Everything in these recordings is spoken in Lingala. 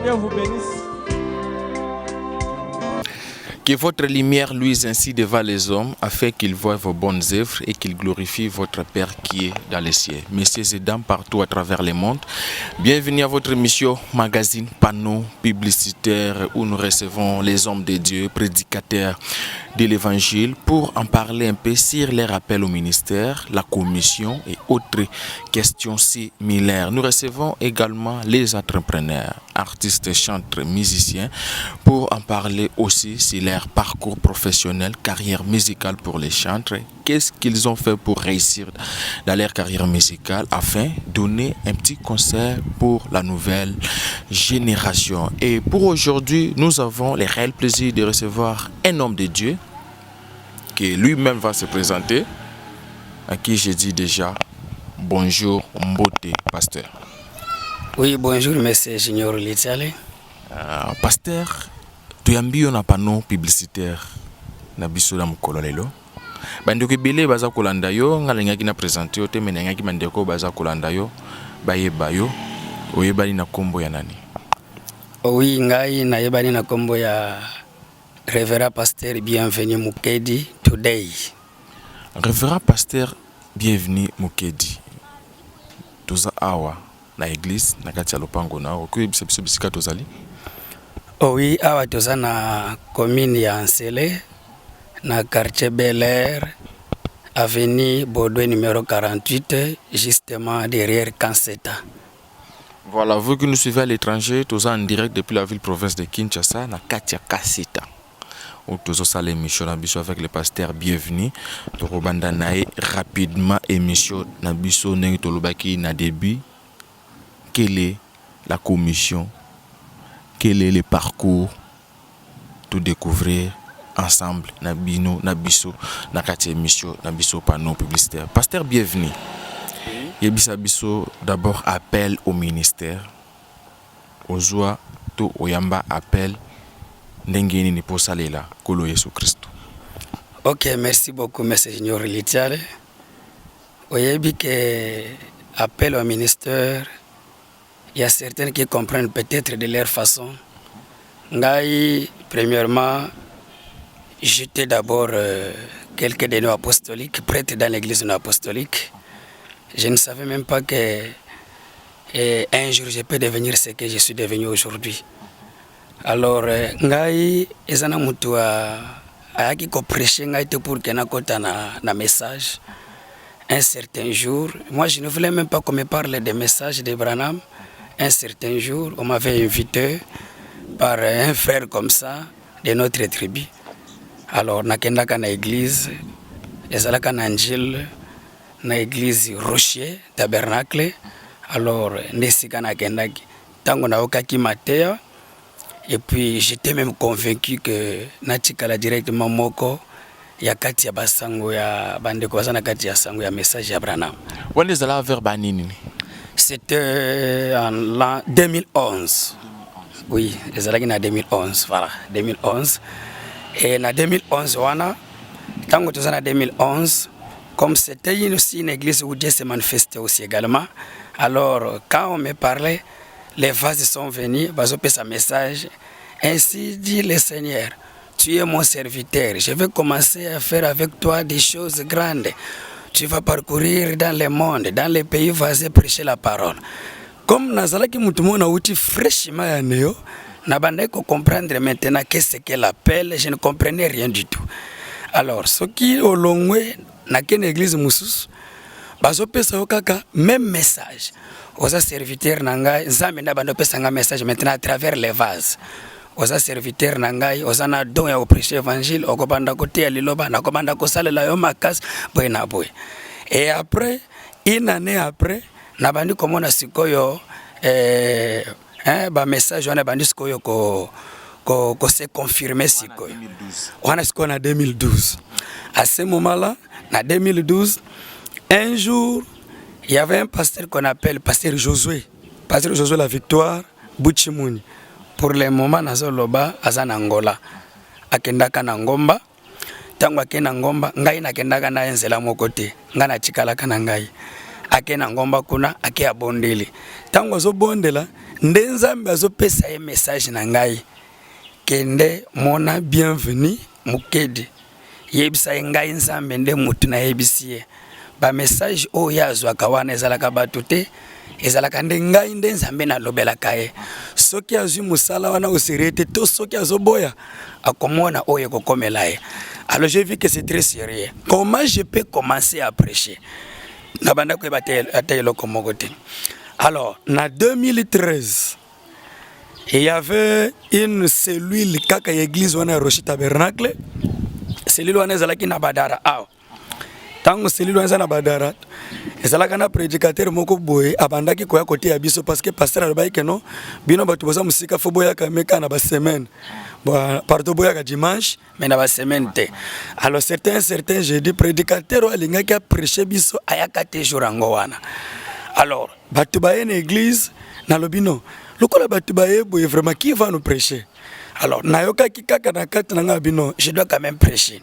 Dieu vous bénisse. Que votre lumière luise ainsi devant les hommes, afin qu'ils voient vos bonnes œuvres et qu'ils glorifient votre Père qui est dans les cieux. Messieurs et dames partout à travers le monde, bienvenue à votre émission magazine panneau publicitaire où nous recevons les hommes de Dieu, prédicateurs de l'évangile, pour en parler un peu sur les rappels au ministère, la commission et autres questions similaires. Nous recevons également les entrepreneurs, artistes, chanteurs, musiciens, pour en parler aussi sur leur parcours professionnel, carrière musicale pour les chanteurs. Qu'est-ce qu'ils ont fait pour réussir dans leur carrière musicale afin de donner un petit conseil pour la nouvelle génération. Et pour aujourd'hui, nous avons le réel plaisir de recevoir un homme de Dieu qui lui-même va se présenter, à qui je dis déjà bonjour Mbote, pasteur. Oui, bonjour, monsieur Junior Litiale. Pasteur, tu as mis un panneau publicitaire na biso na mukolo lelo. Bandeko ebele baza kolanda yo, ngalengaki na présenter yo te menengaki bandeko baza kolanda yo, bayeba yo, oyebani na kombo ya nani? Oui, ngai nayebani na kombo ya Révérend Pasteur Bienvenu Mukedi today. Révérend Pasteur Bienvenu Mukedi. Toza awa na église na kati ya lopango na okoye biso bisika tozali. Oh oui, awa toza na commune ya Nsele na quartier Bel Air, avenue Baudouin numéro 48, justement derrière Kanseta. Voilà, vous que nous suivez à l'étranger, toza en direct depuis la ville province de Kinshasa na kati ya Kaseta. Tozo sale émission na biso avec le pasteur Bienvenu. Torobanda nae rapidement émission na biso ndenge tolobaki na début. Quelle est la commission? Quel est le parcours? Tout découvrir ensemble na bino na biso na kati émission na biso panneau publicitaire. Pasteur Bienvenu. Yebisa biso d'abord appel au ministère. Ozwa to oyamba appel ndengeni ni posalela kolo Yesu Kristo. Ok, merci beaucoup, monsieur Junior Litiale. Oyebi que appel au ministère, il y a certains qui comprennent peut-être de leur façon. Ngai, premièrement, j'étais d'abord quelqu'un de nos apostoliques, prêtre dans l'église apostolique. Je ne savais même pas que un jour je peux devenir ce que je suis devenu aujourd'hui. Alors, ngai ezana mutu ayaki ko prêcher ngai te pour que nakota na message. Un certain jour, moi je ne voulais même pas qu'on me parle des messages de Branham. Un certain jour, on m'avait invité par un frère comme ça de notre tribu. Alors, nakendaka na église, ezalaka na Angile, na église Rocher, tabernacle. Alors, nesika nakendaki. Tango na okaki Matéa. Et puis j'étais même convaincu que natikala directement moko ya kati ya basango ya bandeko bazana kati ya sango ya message ya Branham. When is la vers banini? C'était en l'an 2011. Oui, ezalaki na 2011, voilà, 2011. Et na 2011 wana tango tozana 2011, comme c'était aussi une église où Dieu se manifestait aussi également. Alors quand on me parlait, les vases sont venus, bazopé sa message. Ainsi dit le Seigneur, tu es mon serviteur. Je vais commencer à faire avec toi des choses grandes. Tu vas parcourir dans le monde, dans les pays voisins, prêcher la parole. Comme Nazalaki Moutoumona outi fraîchement à Néo, n'abandonne qu'à comprendre maintenant qu'est-ce qu'elle appelle, je ne comprenais rien du tout. Alors, ce qui au long n'a qu'une église Moussous, bazopé sa okaka, même message. Aux serviteurs nangai, nzambe na bando pesa nga message maintenant à travers les vases. Aux serviteurs nangai, aux ana don ya prêcher évangile, okobanda kote ya liloba, na komanda ko salela yo makas, boy na boy. Et après, une année après, na bandi komona sikoyo ba message wana bandi sikoyo ko se confirmer sikoyo. Wana sikoyo na 2012. À ce moment-là, na 2012, un jour il y avait un pasteur qu'on appelle pasteur Josué la Victoire Buchimuni. Pour le moment nazoloba azana Angola. Akendaka na ngomba. Tango akenda ngomba ngai nakendaka na enzela mokote. Ngana chikalaka na ngai. ake na ngomba kuna ake abondeli tango azobondela nde Nzambe azopesa ye message na ngai kende mona bienvenue mukedi yebisa ngai Nzambe nde mutu na yebisiye ba message o yazwaka wana ezalaka bato te ezalaka nde ngai nde Nzambe na lobelaka ye soki azwi musala wana osirete to soki azoboya akomona oyo kokomela ye. Alors j'ai vu que c'est très sérieux. Comment je peux commencer à prêcher? Alors, en 2013, il y avait une cellule kaka église wana Rocher Tabernacle. Cellule wana ezalaki na Badara. Tango cellule wana na Badara. Ezalaka na prédicateur moko boye abandaki koya côté ya biso parce que pasteur alobaki que non bino batu boza musika fo boya kameka na ba semaine. Partout boya ka dimanche mais na ba semaine te. Alors certains j'ai dit prédicateur alinga ki a prêcher biso ayaka te jour ngo wana. Alors batu ba en église na lobino lokola batu ba boye vraiment qui va nous prêcher. Alors nayoka ki kaka na kati na ngabino je dois quand même prêcher.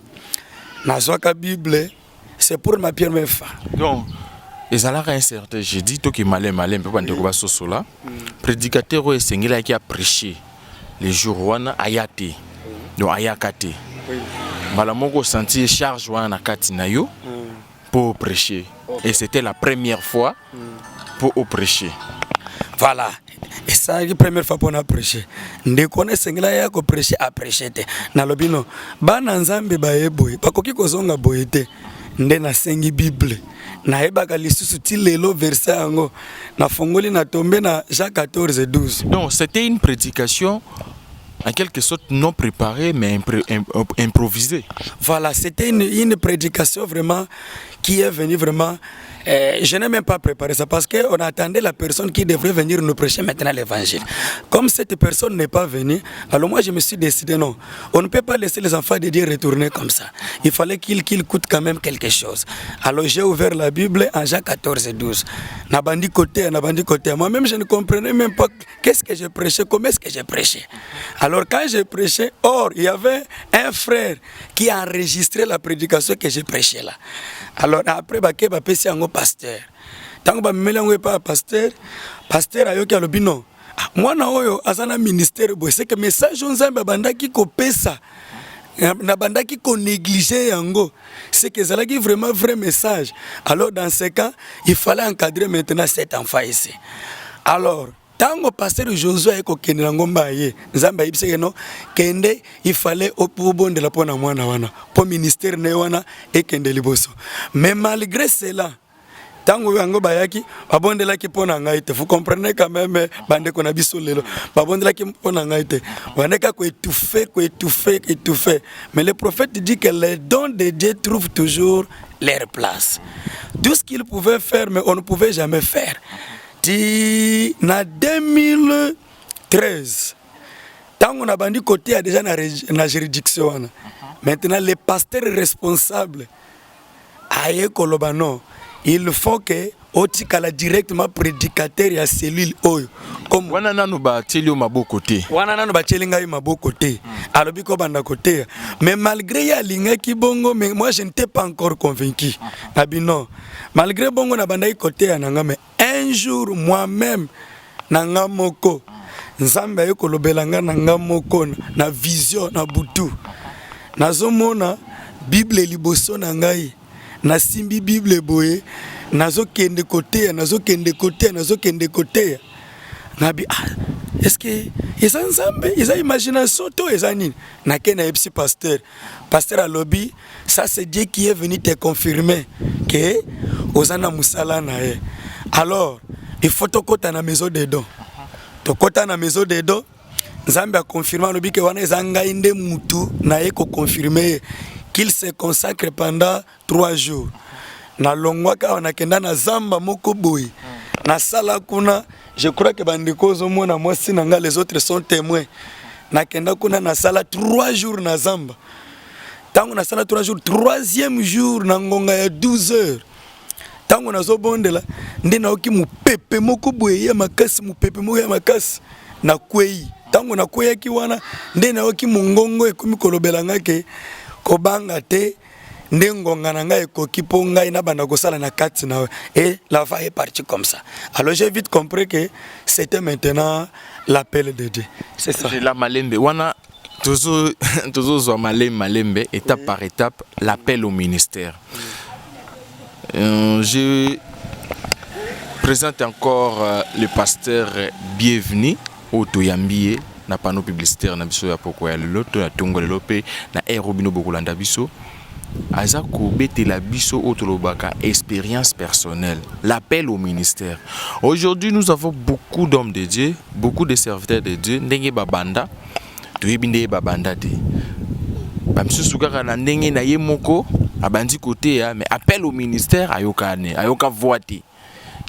Nazwaka Bible c'est pour ma première fois. Donc ezalaka incertain j'ai dit to ki malin peut pas ndeko ba sosola prédicateur o esengela ki a prêcher les jours wana ayate donc ayakate bala moko sentir charge wana na kati na yo pour prêcher et c'était la première fois pour prêcher. Voilà. Et ça la première fois pour na prêcher ndeko na esengela ya ko prêcher a prêcher te na lobino bana Nzambe ba eboy bakoki kozonga boyete nde na sengi Bible na ebaka lisusu ti lelo verset yango na fongoli na tombe na Jean 14:12. Donc c'était une prédication en quelque sorte non préparée mais improvisée. Voilà, c'était une prédication vraiment qui est venue vraiment je n'ai même pas préparé ça parce qu'on attendait la personne qui devrait venir nous prêcher maintenant l'évangile. Comme cette personne n'est pas venue, alors moi je me suis décidé non, on ne peut pas laisser les enfants de Dieu retourner comme ça. Il fallait qu'il coûte quand même quelque chose. Alors j'ai ouvert la Bible en Jean 14:12. Nabandi côté. Moi-même je ne comprenais même pas qu'est-ce que je prêchais, comment est-ce que je prêchais. Alors quand je prêchais, il y avait un frère qui a enregistré la prédication que je prêchais là. Alors après bapesi yango pasteur. Tango ba memela yango pa pasteur ayoki alobino. Mwana oyo azana ministère bo c'est que message Nzambe bandaki ko pesa. Na bandaki ko négliger yango. C'est que zalaki vraiment vrai message. Alors dans ce cas, il fallait encadrer maintenant cet enfant ici. Alors tango pasteur Josué ko kendela ngomba ye Nzambe ayibiseke no kende il fallait obondela pona mwana wana po ministère ne wana ekende liboso mais malgré cela tango yango bayaki babondelaki pona ngai te vous comprenez quand même bande ko na biso lelo babondelaki pona ngai te waneka ko étouffer mais le prophète dit que les dons de Dieu trouvent toujours leur place. Tout ce qu'il pouvait faire mais on ne pouvait jamais faire. Na 2013 tango na bandi côté a déjà na juridiction. Maintenant les pasteurs responsables aye kolobano il faut que otikala directement prédicateur ya cellule oyo comme wana nanu ba teli maboko te maboko te alobi ko banda côté mais malgré ya linga ki bongo mais moi je n'étais pas encore convaincu abino malgré bongo na banda côté ya nanga mais un jour moi-même nanga moko Nzambe ayo kolobelanga nanga moko na vision na butu nazomona Bible liboso na ngai na simbi Bible boye nazokende côté nabi est-ce que ils ont Nzambe ils ont imagination to ezani na kena epsi pasteur alobi ça c'est Dieu qui est venu te confirmer que ozana musala na ye. Alors il faut tokota na maison de dons tokota na maison de dons Nzambe a confirmé alobi que wana ezanga inde mutu na ye ko confirmer qu'il se consacre pendant 3 jours. Na longwa ka na kenda na zamba moko boy na sala kuna je crois que bandiko zomona moi sinanga les autres sont témoins na kenda kuna na sala 3 jours na zamba tango na sala 3 jours 3e jour na ngonga ya 12 heures tango na zobondela ndi na oki mupepe moko boye ya makasi na kwei tango na kwei ki wana ndi na oki mungongo ekomi kolobelanga ke kobanga te ndengonga na ngai ekoki po ngai na banda kosala na kati na et la va est partie comme ça. Alors j'ai vite compris que c'était maintenant l'appel de Dieu. C'est ça. C'est la malembe. Wana toujours malembe étape par étape l'appel au ministère. Je présente encore le pasteur Bienvenu au Toyambie na panneau publicitaire na biso ya poko ya loto na tongolo pe na aérobino bokolanda biso aza ko betela biso otolobaka expérience personnelle, l'appel au ministère. Aujourd'hui nous avons beaucoup d'hommes de Dieu, beaucoup de serviteurs de Dieu ndenge babanda toyebinde babanda te bamisusu kaka na ndenge na ye moko abandi côté ya mais appel au ministère ayoka voix te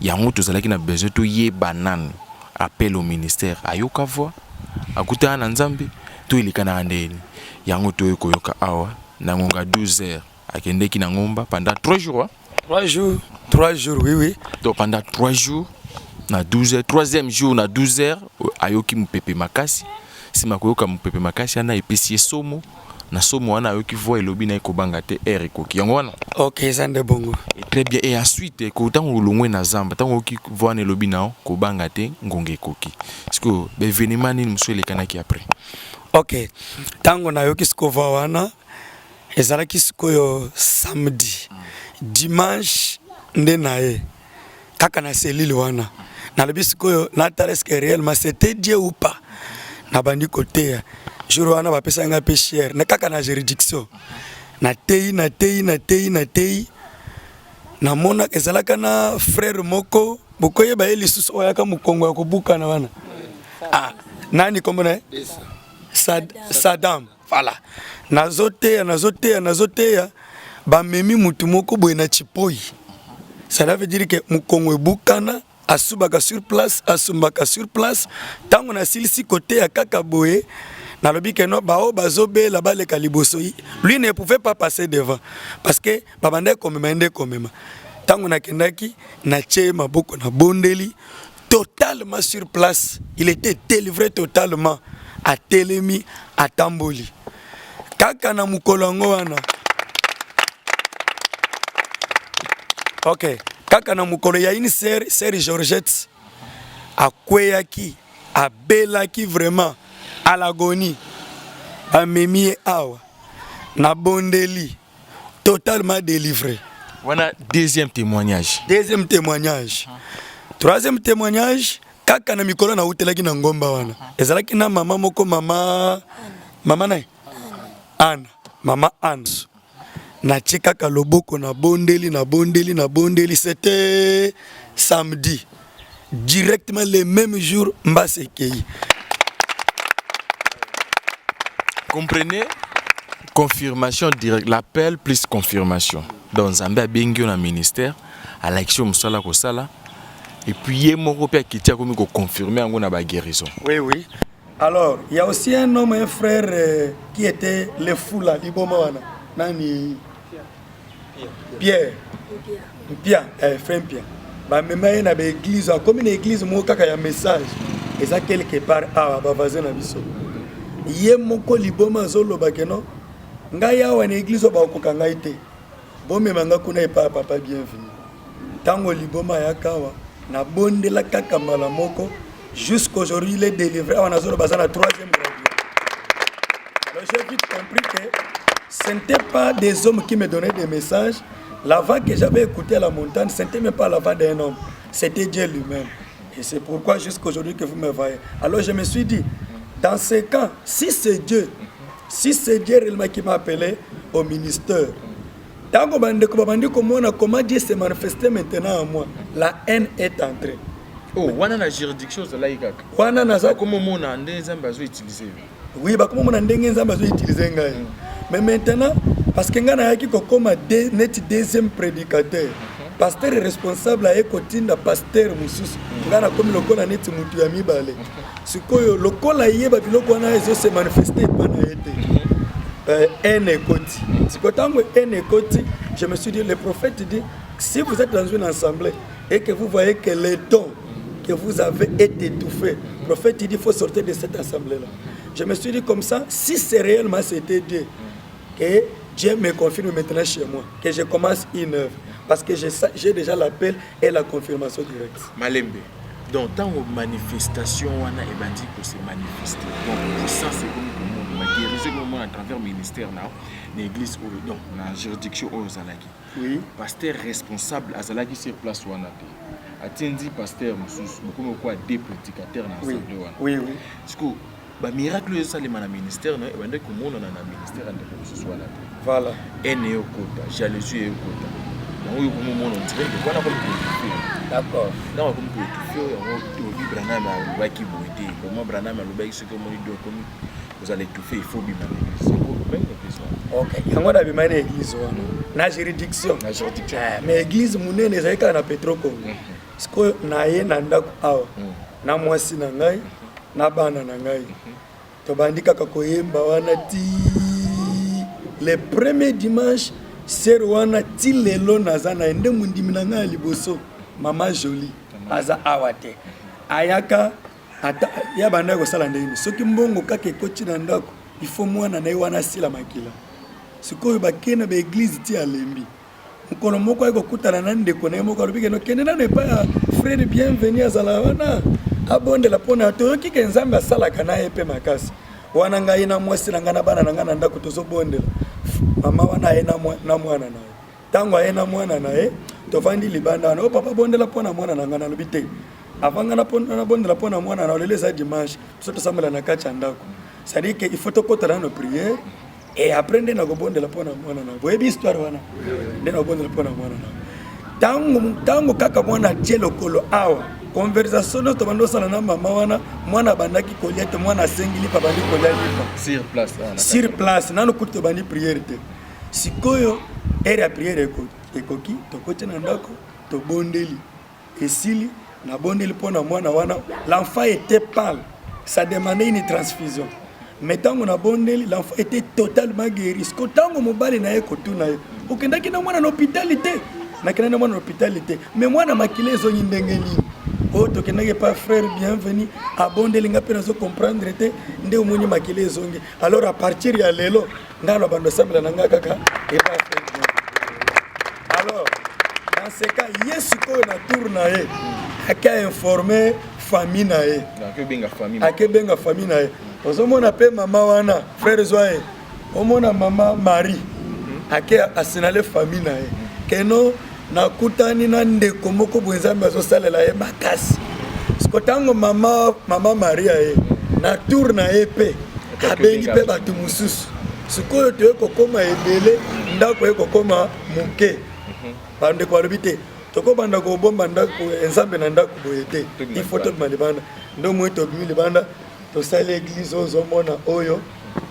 yango tozalaki na besoin to ye banane appel au ministère ayoka voix akuta na nzambe to ilikana ndeni yango to koyoka awa na ngonga 12h akendeki na ngomba pendant 3 jours. 3 jours, oui. Donc pendant 3 jours na 12h, troisième jour na 12h ayoki mupepe makasi sima koyoka mupepe makasi ana epesi somo na somo wana ayoki voix elobi na ekobanga te ekoki yango wana. OK, ça ndé bongo. Et très bien, et ensuite ko tango longwe na zamba tango ki voix na elobi na kobanga te ngonga ekoki. Parce que événement ni muswele kanaki après. OK. Tango na yoki skova wana ezalaki sikoyo samedi. Dimanche nde nae kaka na selile wana. Na lobi sikoyo na tareske réellement c'était Dieu ou pas. Na bandi côté jour wana ba pesa nga pécheur na kaka na juridiction. Na tei na mona ezalaka na frère moko bokoye ba eli susu oyaka mukongo ya kobuka na wana. Nani komona? Saddam. Voilà. Nazoteya ba memi mutu moko boye na chipoi. Ça veut dire que mukongo ebukana asubaka sur place, tango na silisi côté ya kaka boye na lobi que non bao bazobe la bale kaliboso lui ne pouvait pas passer devant parce que babande komema tango na kendaki na che maboko na bondeli totalement sur place, il était délivré totalement à telemi à tamboli kaka na mukolongo wana. OK, kaka na mukolo ya une sœur Georgette akweyaki abelaki vraiment à l'agonie a memi awa na bondeli totalement délivré. Voilà deuxième témoignage. Troisième témoignage kaka na mikolo na utelaki na ngomba wana ezalaki na mama moko mama Anne na chikaka loboko na bondeli c'était samedi directement le même jour mbasekei. Comprenez, confirmation directe, l'appel plus confirmation. Dans Zambia bengio na ministère à l'action musala ko sala et puis yé moko pe kitia komi ko confirmer ngo na ba guérison. Oui. Alors, il y a aussi un homme, un frère qui était le fou là, liboma wana. Nani Pierre, frère Pierre. Ba mema na ba église, comme une église mo kaka ya message. Et ça quelque part ba voisin na biso. Yé moko liboma zoloba keno. Ngai awa na église ba ko kanga ite. Bo mema nga kuna e papa bienvenue. Tango liboma ya kawa na bondela kaka mala moko jusqu'aujourd'hui il est délivré on a zolo bazana 3e radio. Alors j'ai vite compris que ce n'était pas des hommes qui me donnaient des messages. La voix que j'avais écoutée à la montagne, ce n'était même pas la voix d'un homme, c'était Dieu lui-même. Et c'est pourquoi jusqu'aujourd'hui que vous me voyez. Alors je me suis dit, dans ces cas, si c'est Dieu réellement qui m'a appelé au ministère, comment Dieu s'est manifesté maintenant à moi, la haine est entrée. Oh, wana na juridiction za laïka. Wana na za comment mon ndenge nzamba zo utiliser. Oui, ba comment mon ndenge nzamba zo utiliser ngai. Mais maintenant parce que ngana yaki ko comme net deuxième prédicateur. Pasteur responsable a ekotinda pasteur mususu. Ngana comme lokola net mutu ya mibale. Sikoyo lokola yeba biloko wana ezo se manifester bana ete. Un ekoti. Sikotango un ekoti, je me suis dit le prophète dit si vous êtes dans une assemblée et que vous voyez que les dons que vous avez été étouffé. Le prophète dit qu'il faut sortir de cette assemblée-là. Je me suis dit comme ça, si c'est réellement c'était Dieu, que Dieu me confirme maintenant chez moi que je commence une œuvre. Parce que j'ai déjà l'appel et la confirmation directe. Malembe. Donc, tant que manifestation, on a dit que c'est manifesté. Donc, pour ça, c'est comme on a guéri à travers le ministère, l'église, donc, la juridiction aux Zalaki. Oui. Pasteur responsable à Zalaki sur place ou a dit pasteur, beaucoup des prédicateurs dans oui. Oui, oui. Parce que le miracle, c'est le ministère, et on a un ministère de la voilà. Et néo-kota, jalousie et kota. Donc, on dirait que voilà comme d'accord. Non, comme tu fais, on Branham a qui boité. Comment Branham a le ce que mon idole comme vous allez tout faire, il faut bien l'église. Même l'église. Ok. Il y a bien l'église. La juridiction. La juridiction. Mais l'église, mon nez n'est pas na Petro Congo. Parce que na ye na ndako awa. Na mwasi na ngai, na bana na ngai. To bandika kakoyemba wana ti le premier dimanche. Ser wana ti lelo naza na ende mundimi na ngai liboso mama Jolie aza awate ayaka ata ya banda ko sala ndeni soki mbongo kaka ekoti na ndako il faut mwana na ye wana sila makila sikoyo bakena ba église ti alembi mukolo moko ayiko kutana na ndeko na ye moko alobike no kende na ne pa frère bienvenue azala wana abondela pona toyoki ke nzambe asalaka na ye pe makasi wana ngai na mwasi na ngana bana na ngana ndako tozobondela mama wana ye na mwana na ye tango ye na mwana na ye tovandi libanda wana o papa bondela pona mwana na ngana lobi te avant ngana pona bondela pona mwana na olele sa dimanche so tosambela na kati ya ndako c'est-à-dire que il faut tokotala nos prières et après nde na kobondela pona mwana na boyebi histoire wana nde na kobondela pona mwana na tango kaka mwana tie lokolo awa conversation no tobando sala na mama wana mwana bandaki kolia te mwana sengili pa bandi kolia lipa sur place nano kuto bandi prière te sikoyo ere ya prière ekoki tokote na ndako tobondeli esili na bondeli pona mwana wana l'enfant était pâle ça demandait une transfusion mais tango na bondeli l'enfant était totalement guéri siko tango mobali na ye kotuna ye okendaki na mwana na hôpitalité na kenda mwana na hôpitalité mais mwana makile ezongi ndenge nini o tokendaki pa frère bienvenue abondeli nga pe nazo comprendre te nde omoni makile ezongi alors à partir ya lelo ngalo bando sambela na nga kaka et pas frère. Alors dans ce cas yesu ko na tour na ye aka informer famille na ye akebenga famille na ye ozomona pe mama wana frère zoye omona mama Marie ake asinale famille na ye keno nakutani na ndeko moko bwenzambe azosalela ye makasi siko tango mama Maria ye na tour na ye pe abengi pe bato mosusu sikoyo toye kokoma ebele ndako ye kokoma moke bandeko balobi te tokobanda kobomba ndako enzambe na ndako boye te il faut tobima libanda ndo moi tobimi libanda tosali église ozomona oyo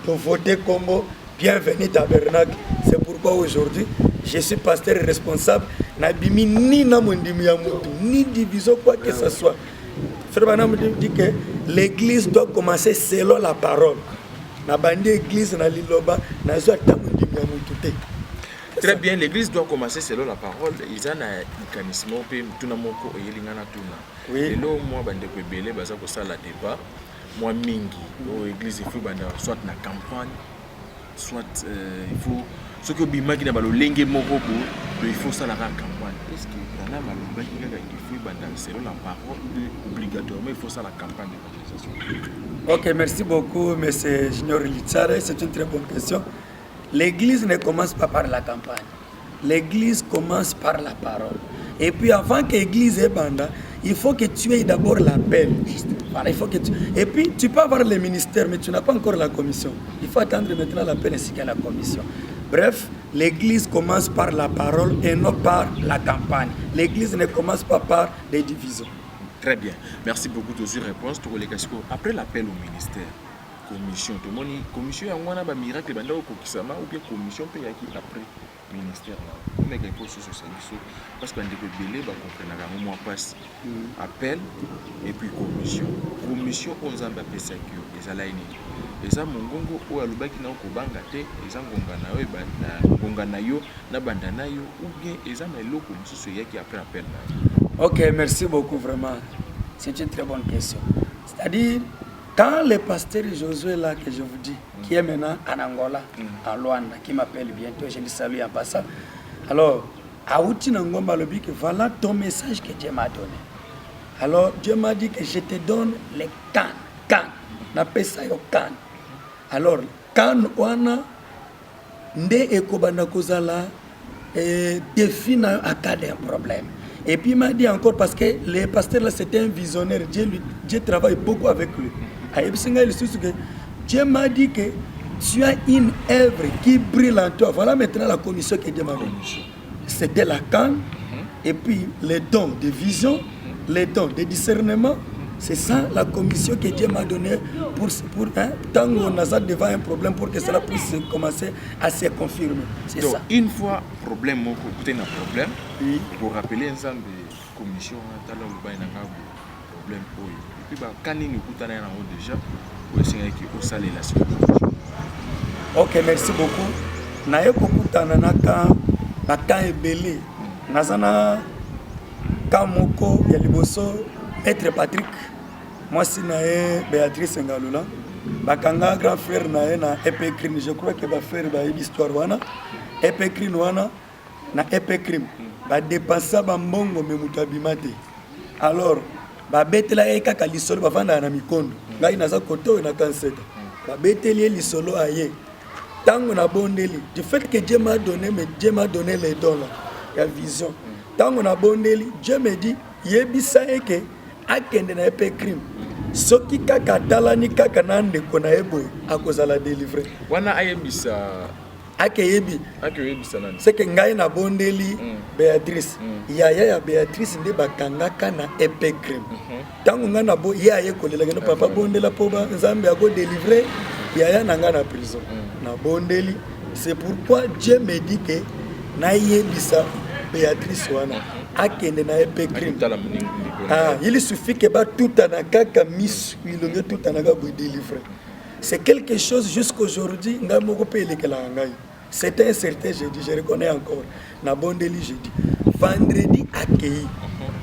tovote kombo bienvenue tabernacle. C'est pourquoi aujourd'hui je suis pasteur responsable n'abimi ni na mondimi ya mutu ni division quoi que ce soit. Frère Banam dit que l'église doit commencer selon la parole. Na bandi église na liloba na zo ta mondimi ya mutu te. Très bien, l'église doit commencer selon la parole. Ils ont un mécanisme pe tuna moko oyelingana tuna. Oui. Lelo moi bande ko belé baza ko sala débat. Moi mingi o église il faut banda soit na campagne soit il faut ce que bimaki na balo lenge moko bo il faut ça la campagne. Est-ce que dans la baloba il faut banda selon la parole obligatoirement il faut ça la campagne d'évangélisation. OK, merci beaucoup monsieur Junior Litsare, c'est une très bonne question. L'église ne commence pas par la campagne. L'église commence par la parole. Et puis avant que l'église ait banda, il faut que tu aies d'abord l'appel. Voilà, il faut que tu... Et puis tu peux avoir le ministère, mais tu n'as pas encore la commission. Il faut attendre maintenant l'appel ainsi qu'à la commission. Bref, l'église commence par la parole et non par la campagne. L'église ne commence pas par des divisions. Très bien. Merci beaucoup de ces réponses. Après l'appel au ministère, commission, tout le monde commission a un miracle banda au kokisama ou bien commission peut y acquis après ministère là. Mais quelque chose sur ça parce qu'on dit que belé va comprendre un moment passe appel et puis commission on zamba pesa kio ezala ini eza mongongo o alobaki na ko banga te eza ngonga na yo banda ngonga na yo na banda na yo ou bien eza na eloko mususu yaki après appel na. OK, merci beaucoup vraiment. C'est une très bonne question. C'est-à-dire Quand le pasteur Josué là, que je vous dis, qui est maintenant en Angola, en Luanda, qui m'appelle bientôt, je le salue en passant. Alors, Aouti Nangomba le dit que voilà ton message que Dieu m'a donné. Alors, Dieu m'a dit que je te donne les cannes. On appelle ça les cannes. Alors, cannes, on a des ekobanda kozala défi na akade un problème. Et puis il m'a dit encore, parce que le pasteur là c'était un visionnaire, Dieu travaille beaucoup avec lui. Dieu m'a dit que tu as une œuvre qui brille en toi. Voilà maintenant la commission que Dieu m'a donnée. C'était la canne, et puis les dons de vision, les dons de discernement. C'est ça la commission que Dieu m'a donnée pour tant qu'on a devant un problème, pour que cela puisse commencer à se confirmer. C'est ça. Une fois problème, écoutez un problème, oui. Pour rappeler ensemble la commission, problème. Et puis, quand nous écoutons déjà, pour essayer de saler la situation. Ok, merci beaucoup. Naye kokutana na ka ebele. Nazana kamoko ya liboso Maître Patrick. Moi si naye Béatrice Ngalula. Bakanga grand frère naye na Epecrim. Je crois que va faire ba histoire wana. Epecrim wana na Epecrim. Ba dépenser ba mbongo me mutabimate. Alors ba betela ekaka lisolo ba vanda na mikondo. Ngai naza koto na kanseta. Ba beteli lisolo aye. Tango na bondeli, du fait que Dieu m'a donné, mais Dieu m'a donné les dons là, la vision. Tango na bondeli, Dieu me dit, yebisa eke akende na Epecrim. Soki kaka talani kaka nande kona ebo akozala délivrer. Wana ayebisa akeyebisa nani. C'est que ngai na bondeli Béatrice. Ya Béatrice nde bakangaka na Epecrim. Tango nga na bo ya kolela ngeno papa bondela po ba Nzambe ako délivrer. Yaya nanga na prison na bondeli. C'est pourquoi Dieu me dit que na yebisa Béatrice wana akende na Epecrim. Il suffit que ba tout anakaka mis ilonge tout anaka bo délivrer. C'est quelque chose jusqu'aujourd'hui nga moko pe lekela ngai. C'est un certain jeudi, je reconnais encore. Na bondeli jeudi. Vendredi accueilli.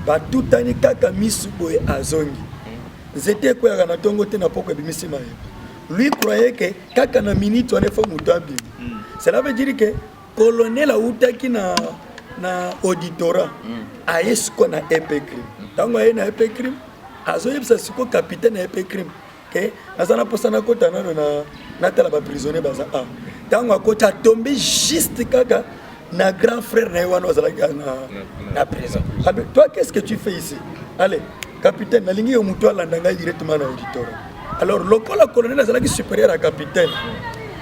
Ba tout anakaka mis boy azongi. Zete ko ya na tongo te na poko bimisi maye. Lui croyait que kaka na minute on est fort mutambi. Cela veut dire que colonel a outaki na auditorat a esko na Epecrim. Tango aye na Epecrim azoyebisa siko capitaine na Epecrim que azana posana kota na tala ba prisonnier baza a. Tango akota tombé juste kaka na grand frère na wana azala na prison. Toi qu'est-ce que tu fais ici? Allez, capitaine na lingi yo muto alanda ngai directement na auditorat. Alors, le colonel est supérieur à capitaine.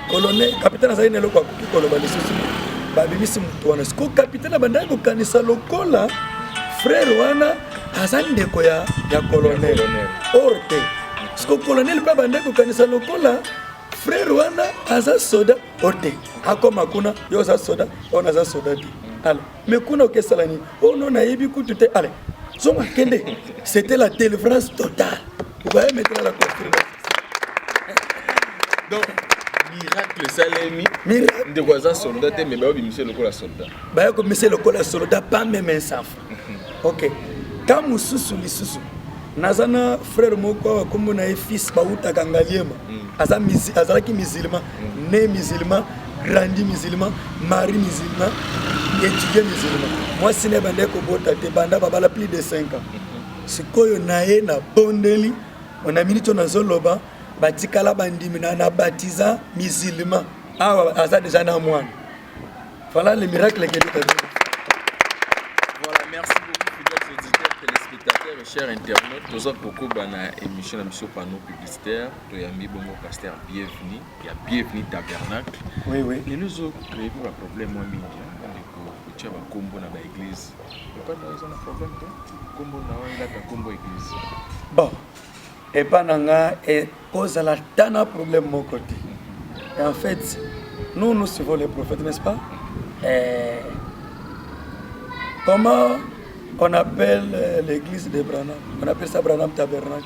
Colonel, capitaine est le capitaine a frère wana azande ko ya colonel. Orte. Ce que colonel pas bande ko kanisa lokola frère wana aza soda orte. Akoma kuna yo za soda, on aza soda. Alors, mais kuna ke salani. Oh non na yebi ku tuté. Allez. Zoma kende. C'était la délivrance totale. Vous voyez maintenant la confirmation. Donc, miracle salami. Miracle. De quoi ça soldat, mais bah oui, monsieur le col soldat. Bah comme monsieur le col soldat, pas même un saf. Ok. Quand mususu lisusu, nazana frère moko comme on a fils bauta kangaliema. Azalaki musulman, né musulman, grandi musulman, mari musulman, étudiant musulman. Moi si ne bande ko bota te banda babala plus de 5 ans. Sikoyo nae na bondeli. On a minute na zoloba batikala bandimina na baptisa musulman. Ah ça déjà na moi. Voilà le miracle que Dieu a fait. Voilà, merci beaucoup fidèles auditeurs, téléspectateurs et chers internautes. Nous avons beaucoup bana émission la mission panneau publicitaire. Toyambi bongo pasteur bienvenue. Il y a bienvenue tabernacle. Oui oui. Les nous ont créé pour un problème moi mingi. Tu as un combo dans l'église. Pas dans un problème toi. Combo na wanga combo église. Bon. Et pas nanga et cause la tana problème mon côté. Et en fait, nous suivons les prophètes, n'est-ce pas? Comment on appelle l'église de Branham? On appelle ça Branham Tabernacle,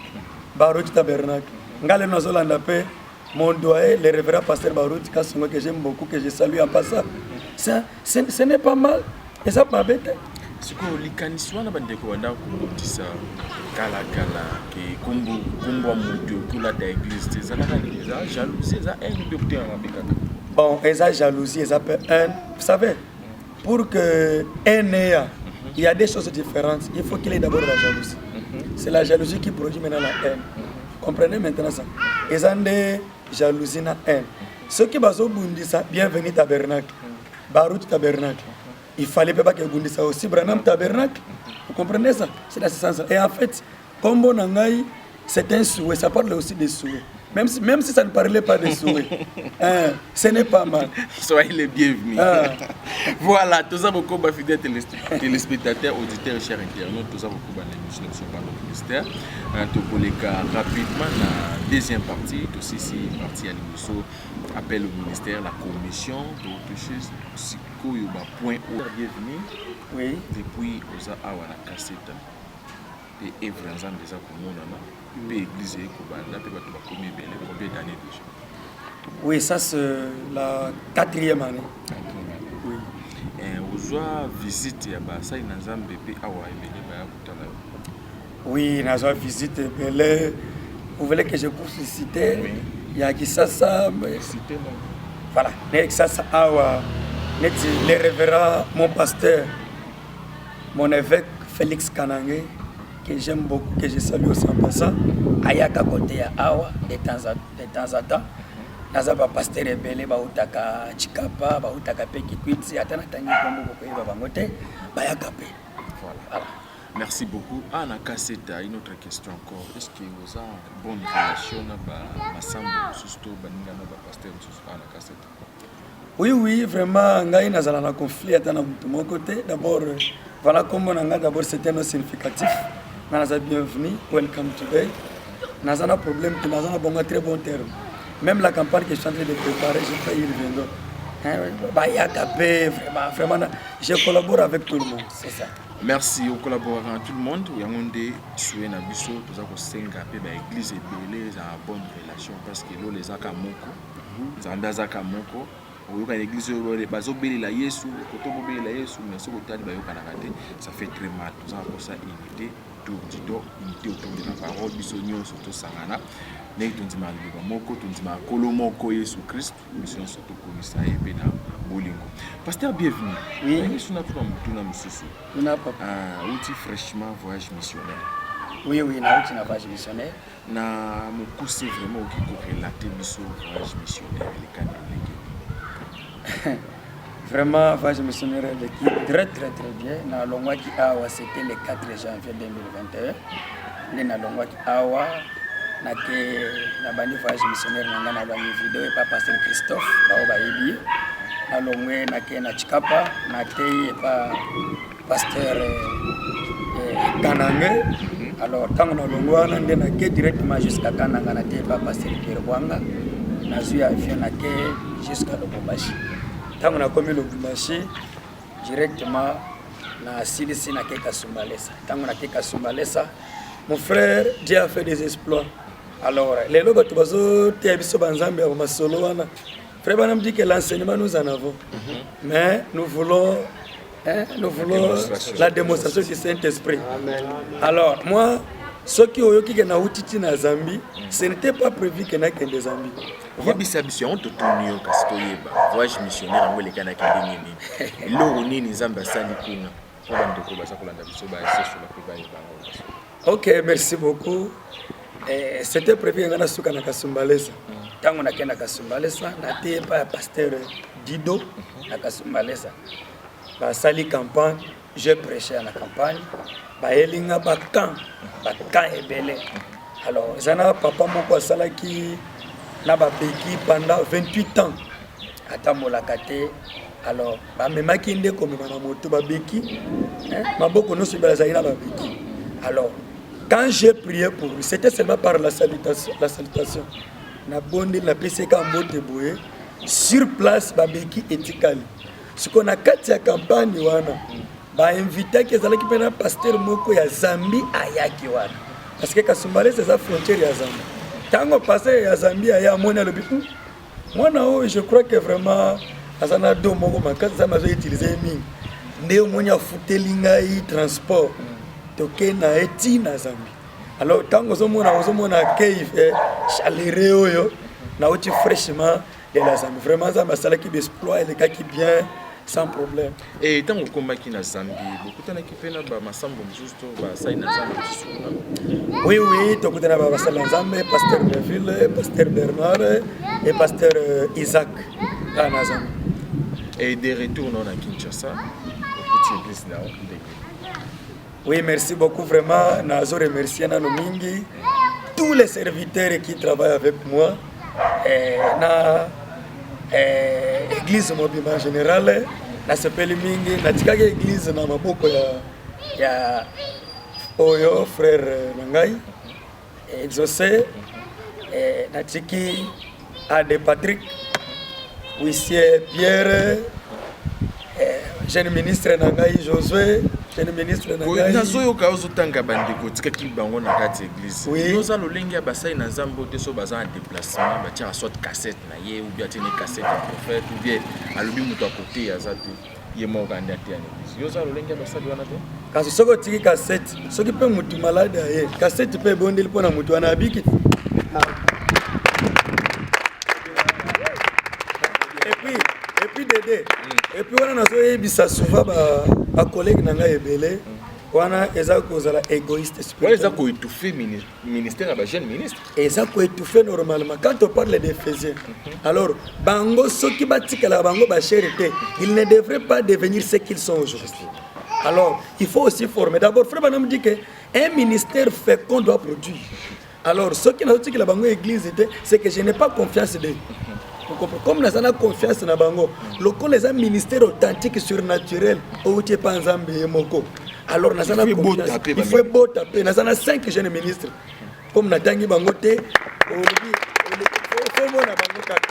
Baruch Tabernacle. Ngale Nozolanda pe mon doyen, le révérend pasteur Baruch Kasongo que j'aime beaucoup, que je salue en passant. Ça, ce n'est pas mal. Et ça m'a bête. siko likanisi wana bandeko banda kobotisa kala ke kombo mutu kula ta église tezalaka ni eza jalousie eza haine pe kutenga mabekaka. Bon, eza jalousie eza pe haine. Vous savez, pour que haine il y a des choses différentes. Il faut qu'il y ait d'abord la jalousie. C'est la jalousie qui produit maintenant la haine. Comprenez maintenant ça. Eza des jalousie na haine. Ceux qui bazo bundisa bienvenue tabernacle. Barout tabernacle. Il fallait pas que bundisa aussi Branham tabernacle. Vous comprenez ça? C'est dans ce sens. Et en fait, comme Bonangaï, c'est un souhait, ça parle aussi des souhaits. Même si ça ne parlait pas des souhaits, ce n'est pas mal. Soyez les bienvenus. Voilà, tous ça beaucoup de fidèles téléspectateurs, auditeurs, chers internautes, tous ça beaucoup de l'émission sur le ministère. Tout pour les cas rapidement, la deuxième partie, tout ceci, partie à l'émission, appel au ministère, la commission de recherche psycho-yoba point au. Bienvenue. Oui. Depuis aux awa la cassette. Et Evranzan déjà comme on a église Kobanda, combien d'années déjà? Oui, ça c'est la 4e année. Oui. Et aux visite ya basa inazam bébé awa ebele ba kutala. Oui, nazo visite belle. Vous voulez que je puisse citer? Il y a qui ça citer non. Voilà, ça awa le révérend mon pasteur, mon évêque Félix Kanangé, que j'aime beaucoup, que je salue aussi en passant, ayaka côté à Awa de temps en temps. Nazaba pasteur rebelle bautaka chikapa bautaka peki kwitsi atana tangi kombo ko bangote bayaka pe. Voilà. Merci beaucoup. Ana Kasseta, une autre question encore. Est-ce que vous avez une bonne relation avec Massambo, surtout Baninga na pasteur Ana Kasseta? Oui, vraiment, ngai nazala na conflit atana de mon côté. D'abord, voilà comment on a d'abord c'était un significatif. Naza bienvenue, welcome today. Naza un problème que naza un bon très bon terme. Même la campagne que je suis en train de préparer, je peux y revenir. Vraiment, je collabore avec tout le monde, c'est ça. Merci au collaborateur avec tout le monde. Il y a un des souhaits na biso, tout ça ko senga pe ba église belé za bonne relation parce que lo les akamoko, zanda zakamoko. Oyoka l'église bazobelela Yesu, koto bobelela Yesu, mais ce côté ba yoka na raté, ça fait très mal. Tout ça pour ça unité, tout dido, unité autour de la parole, bisonyo surtout sangana. Né tundima liba moko, tundima kolo moko Yesu Christ, mission surtout komisa ebe na bolingo. Pasteur bienvenue. Oui. Yesu na tuba mutuna mususu. Una papa. Outil fraîchement voyage missionnaire. Oui, na outil na voyage missionnaire. Na mokusi vraiment qui ko relater biso voyage missionnaire les canaux. Vraiment, voyage missionnaire l'équipe très bien. Na longwa ki awa c'était le 4 janvier 2021. Na longwa ki awa na ke na bandi voyage missionnaire na ngana ba vidéo et pas pasteur Christophe ba yebi. Na longwe na ke na Chikapa na te pas pasteur Kanangé. Alors tant na longwa na ndena ke directement jusqu'à Kananga na te pas pasteur Pierre Bwanga. Na zuya avion na ke jusqu'à Lubumbashi. Tant on a commis le Lubumbashi directement na Silisi na ke Kasumbalesa. Tant on a ke Kasumbalesa, mon frère Dieu a fait des exploits. Alors les lobes tu bazo te biso banzambe ya masolo wana. Frère Banam dit que l'enseignement nous en avons. Mais nous voulons la démonstration du Saint-Esprit. Alors moi ceux qui ont eu na utiti na Zambie, ce n'était pas prévu que na kende Zambie. Yebisa biso on totonio kasi toyeba voyage missionnaire ngwe lekana kende nini. Lo nini Nzambe asali kuna. Kwa ndeko basa kolanda biso ba ese la priba ba. OK, merci beaucoup. C'était prévu ngana suka na Kasumbalesa. Tango na kenda Kasumbalesa na te pa pasteur Dido na Kasumbalesa. Ba sali campagne, j'ai prêché à la campagne. Ba elinga ba camp ebele. Alors, zana papa moko salaki na ba beki pendant 28 ans. Atamola kate. Alors, ba memaki ndeko mema moto ba beki. Maboko no subela zaina ba beki. Alors, quand j'ai prié pour lui, c'était seulement par la salutation. Na bonde la PCK mbote boye sur place ba beki etikali. Ce qu'on a kati ya campagne wana. Ba invité que zalaki pena pasteur moko ya Zambie ayaki wana. Parce que Kasumbalesa c'est sa frontière ya Zambie. Tango passer ya Zambie aya mona le but. Moi je crois que vraiment azana do moko makasi za mazo utiliser mingi. nde omoni afuteli ngai transport toke na eti na Zambie. Alors ntango ozomona accueil chaleureux oyo nauti fraîchement de la Zambie. Vraiment Zambie asalaki d'exploit elekaki bien sans problème. Et tant que combattu na Zambie, beaucoup de gens qui font na masambo juste basai na Zambie. Oui, tu as na basai na Zambie, pasteur Neville, pasteur Bernard et pasteur Isaac na Zambie. Et de retour à Kinshasa, petite église là. Oui, merci beaucoup vraiment. Nazo remercier na mingi tous les serviteurs qui travaillent avec moi na église mobile en général. Na sepeli mingi na tikaki église na maboko ya oyo frère Nangai exaucé na tiki Ade Patrick huissier Pierre jeune ministre Nangai Josué jeune ministre Nangai nazoyo ka ozotanga bandeko tikaki bango na kati église yoza lolengi ya basai na Zambo te so baza en déplacement ba tia soit cassette na ye ou bien tene cassette ya prophète ou bien alobi muto à côté ya zatu ye mo kanda te ya église yoza lolengi ya basali wana te kasi soko tiki cassette soki pe mutu malade ye cassette pe bondeli pona mutu wana abiki et puis Dédé et puis wana nazo yebisa souvent ba collègue nanga ebele wana eza kozala égoïste spirituel eza ko étouffer ministère ya ba jeune ministre eza ko étouffer normalement quand on parle d'Éphésiens alors bango soki batikala bango ba charité ils ne devraient pas devenir ce qu'ils sont aujourd'hui. Alors il faut aussi former d'abord frère Banam dit que un ministère fécond doit produire. Alors ce qui n'a pas la bango église c'est que je n'ai pas confiance d'eux. Comme nous avons confiance dans bango, les un ministère authentique surnaturel où tu pas Nzambe moko. Alors nous avons confiance. Il faut beau taper. Nous avons 5 jeunes ministres. Comme nous avons bango te, faut mon bango kaka.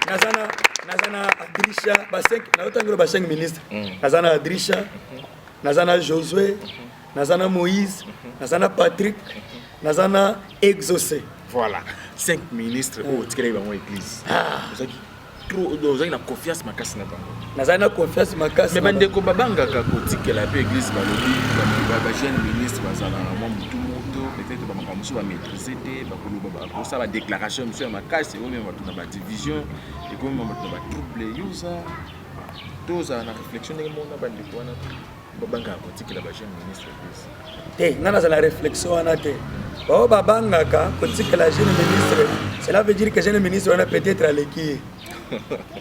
Nous avons Adrisha, ba 5 ministres. Nous avons Adrisha, nous avons Josué, nous avons Moïse, nous avons Patrick, nous avons exaucé. Voilà, 5 ministres au tikele bango église. Trop na confiance makasi na bango. Nazana confiance makasi. Mais bandeko babanga ka ko tikela pe église balobi ba jeune ministre bazala na mo mutu peut-être ba makamso ba maîtriser te ba koloba ba ça ba déclaration monsieur makasi ou même na ba division et comme na ba trouble user toza na réflexion ndenge mona bandeko wana babanga ko tikela ba jeune ministre église. Te ngana za la réflexion wana te. Ba babanga ka ko tikela jeune ministre. Cela veut dire que jeune ministre wana peut-être à l'équipe.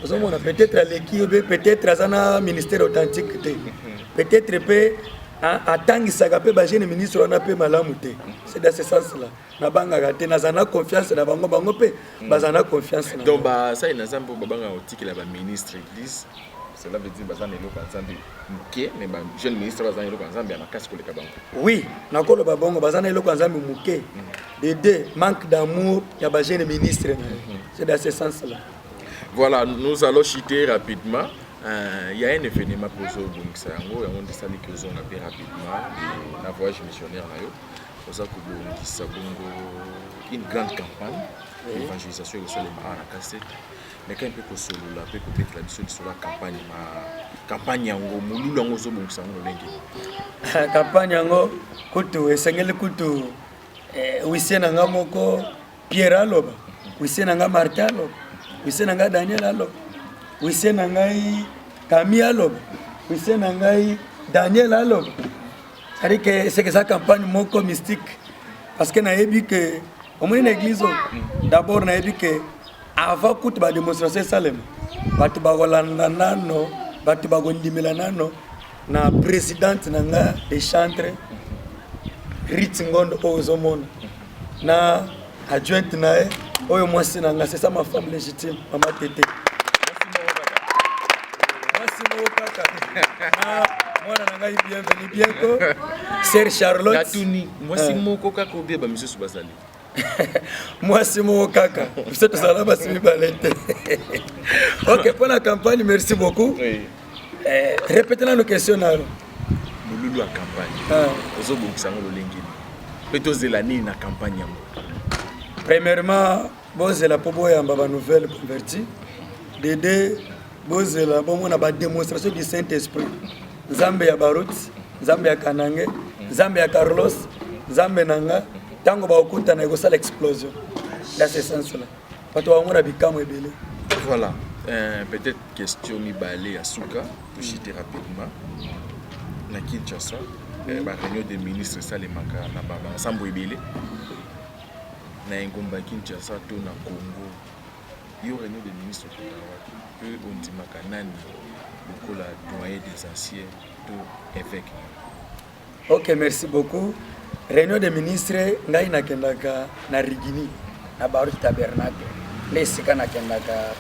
On a peut-être à l'équipe, peut-être à un ministère authentique. Peut-être peut attendre que le jeune ministre on a peu malamouté. C'est dans ce sens-là. Na banga gâté, na zana confiance na bango bango pe, bazana confiance. Donc bah ça il n'a jamais babanga otiki la ministre église. Cela veut dire bazana eloko nzambe muke, mais ba jeune ministre bazana eloko nzambe na kasi koleka bango. Oui, na kolo babongo bazana eloko nzambe muke. Les deux manque d'amour ya ba jeune ministre. C'est dans ce sens-là. Voilà, nous allons chuter rapidement. Il y a un événement pour eux, donc c'est un gros, on dit ça les que on appelle rapidement la voyage missionnaire là. Pour ça que une grande campagne d'évangélisation sur les marins à cassette. Mais quand on peut solo là, peut peut-être la mission sur la campagne yango mululu yango zo bon ça on lengi. Campagne yango kutu esengeli kutu wisena ngamoko Pierre aloba, wisena nga Martin aloba. Wise nanga Daniel alo, wise nanga Camille alo, wise nanga Daniel alo. C'est que ça campagne moko mystique. Parce que na yebi que au moins l'église d'abord na yebi que avant toute ba démonstration salem, batu ba golanda nano, batu ba gondimela nano na présidente nanga de chantre Ritsingondo ozomona na adjointe nae. Oyo mwasi nanga, c'est ça ma femme légitime, maman Tété. Merci kaka. Moi nanga bienvenue bien ko. Sœur Charlotte. Gatuni, mwasi moko kaka obie ba monsieur Subasali. Mwasi moko kaka. Vous êtes ça là basi mi balete. OK, pour la campagne, merci beaucoup. Oui. Répétez nos questions là. Mululu à campagne. Ozo bokisa ngolo lengi. Peto zelani na campagne yango. Premièrement, c'est la nouvelle convertie. Dédé, c'est la démonstration du Saint-Esprit. Nzambe ya Barut, Nzambe ya Kanange, Nzambe ya Carlos, Nzambe nanga tango ba okuta na ekosala explosion. Dans ce sens-là. Parce qu'on a bikamo ebele. Voilà. Peut-être question Nibale à Souka, pour citer rapidement. Na Kinshasa, la réunion des ministres, ça les manque à Sambo Ebele. Na Ngomba Kinshasa, tout na Congo. Il y a une réunion des ministres qui eux on dit Makanani, beaucoup la doyen des anciens, tout évêque. Ok, merci beaucoup. Réunion des ministres, ngai nakendaka na Rigini, na Baruch Tabernacle. Lesika nakendaka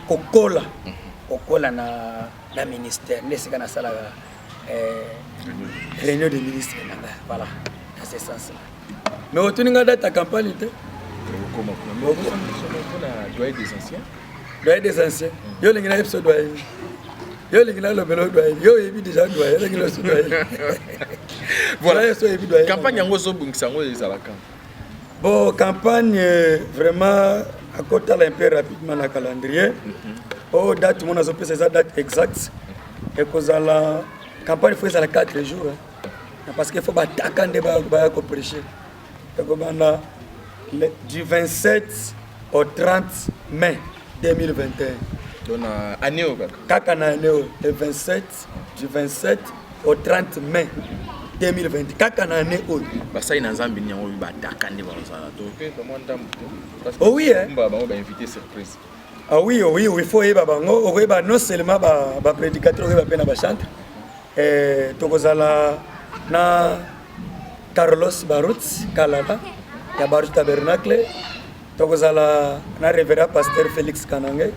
kokola na ministère lesika na sala réunion des ministres voilà dans ce sens là mais otuninga data campagne te Comment doyen des anciens yo lingi na episode doyen yo lingi na lobelo doyen yo ebi déjà doyen lingi lo doyen voilà campagne yango zo bungisa ngo ezalaka bon campagne vraiment à côté un peu rapidement le calendrier. Au date, on a fait cette date exacte. Et que la campagne fait ça 4 jours. Parce qu'il faut attaquer pour prêcher. Du 27 au 30 mai 2021. Donc, année au bac. Le 27, du 27 au 30 mai 2020. Kaka na année où ça ina Nzambe ni yango ba dakande ba ça. Donc oh oui hein. On va inviter surprise. Ah oui, il faut y bango, non seulement ba prédicateur ba pena ba chantre. Tokozala na Carlos Barut Kalala ya Barut Tabernacle. Tokozala na révérend pasteur Félix Kanange.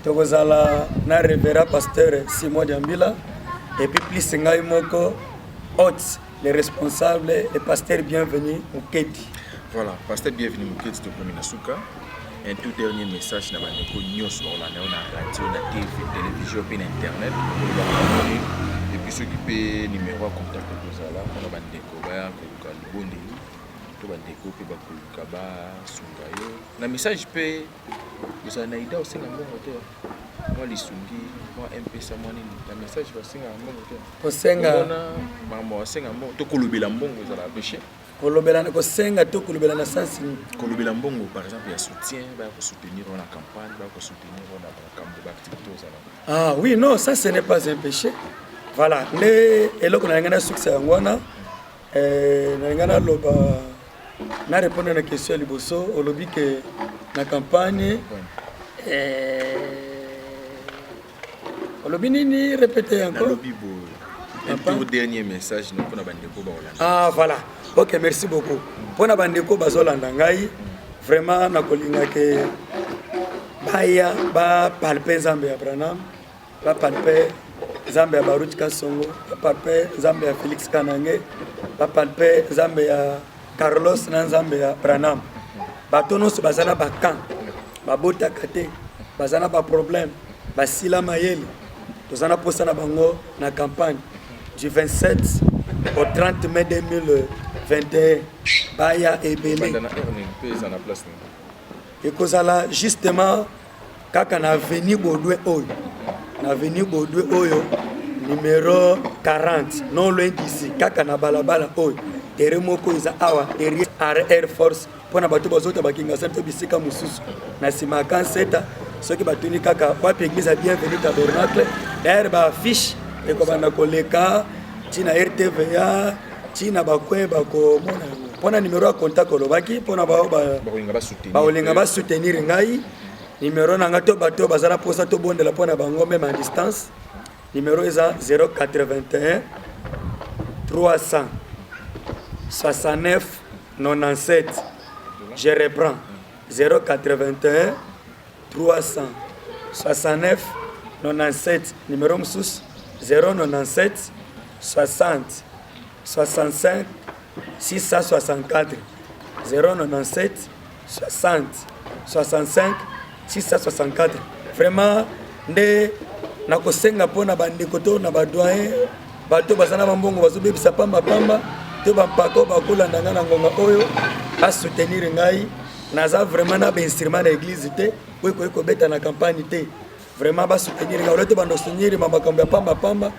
Tokozala na révérend pasteur Simon Diambila et puis plus ngai moko hôtes, les responsables et pasteur bienvenue Muketi. Voilà, pasteur bienvenue Muketi de Kominasuka. Un tout dernier message na bandeko nyos na radio, na TV, télévision et internet. Et puis ceux qui paient numéro contact de Zala, on a bandeko ba ko Lubondi, to bandeko pe ba ko ba sungayo. Na message pe vous en aida aussi na mbongo te. Moi les sungi, moi MP ça moi ni na message va singa mbongo te. Ko senga mambo singa mbongo to kolobela mbongo za la péché. Kolobela na ko senga to kolobela na sens ni. Kolobela mbongo par exemple ya soutien, ba ko soutenir la campagne, ba ko soutenir la campagne d'activité aux ala. Ah oui, non, ça ce n'est pas un péché. Voilà, les eloko na ngana succès ngwana na ngana loba na répondre à la question liboso olobi que na campagne olobi nini répéter encore olobi bo un tout dernier message non pour na bandeko ba Hollande. Ah voilà. OK, merci beaucoup. Pour na bandeko bazolanda ngai vraiment na kolinga ke baya ba palper Nzambe ya Branham, ba palper Nzambe ya Baruch Kasongo, ba palper Nzambe ya Félix Kanange, ba palper Nzambe ya Carlos na Nzambe ya Branham. Batono so bazana ba kan, ba bota kate, bazana ba problème, ba sila mayeli. Tozana posa na bango na campagne du 27 au 30 mai 2021. Baya ebele. Et kozala justement kaka na avenue Baudouin oyo. Na avenue Baudouin oyo numéro 40 non loin d'ici kaka na balabala oyo. Tere moko iza awa derrière Air Force pona bato bazota bakinga santo bisika mususu. Na sima kanseta soki batuni kaka wapi église a bienvenue tabernacle d'ailleurs ba affiche et ko bana koleka tina RTVA tina bakwe bako mona pona numéro ya contact kolobaki pona ba olinga ba soutenir ngai numéro na ngato bato bazala posa to bondela pona bango même à distance numéro eza 081 300 69 97 je reprends 081 300 69 97 numéro msous 097 60 65 664 097 60 65 664 vraiment nde nakosenga mpona bandeko to na badoyen bato bazana bambongo bazobebisa pamba to bampako bakolanda ngai na ngonga oyo asoutenir ngai naza vraiment na bainstrument na église te oyo koyei kobeta na campagne te vraiment basoutenir nga olote bando soutenir makambo ya pamba pamba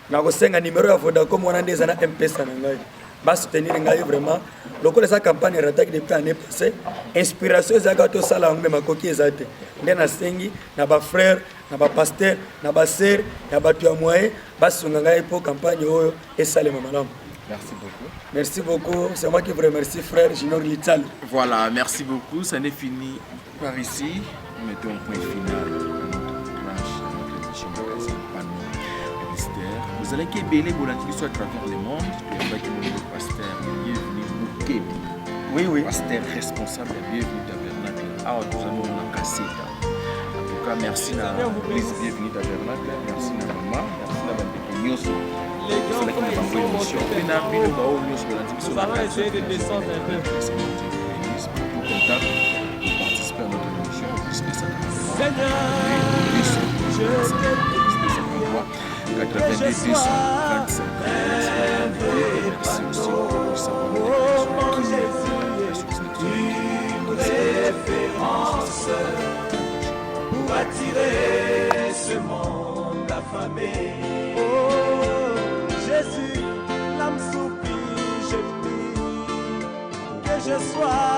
na kosenga numéro ya Vodacom wana ndeza na M-Pesa na ngai basoutenir ngai vraiment lokola esa campagne rataki depuis année passée inspiration ezaka to sala yango me makoki eza te nde nasengi na bafrère na bapasteur na basere ya bato ya moyen basunga ngai mpo campagne oyo esalema malamu. Merci beaucoup. Merci beaucoup. C'est moi qui vous remercie, frère Junior Lital. Voilà, merci beaucoup. Ça n'est fini par ici. Nous mettons un point final à notre tranche, à notre émission magazine Panneau Publicitaire. Vous allez qu'ébéler Bolantiki soit à travers le monde. Tu es avec le pasteur, bienvenue Moukébi. Oui, oui. Pasteur responsable, bienvenue Tabernacle. Ah, nous allons en casser. En tout cas, merci à l'église, bienvenue Tabernacle. Merci à maman, merci à Bandeko Nyoso. C'est là qu'on a fait l'émission. On a vu le baou Nyoso Bolantiki sur la radio. Pour contact, pour participer à notre émission, plus que ça. Seigneur, je te 82 225 merci aussi pour savoir référence pour attirer ce monde affamé. Oh Jésus, l'âme soupire, je prie que je sois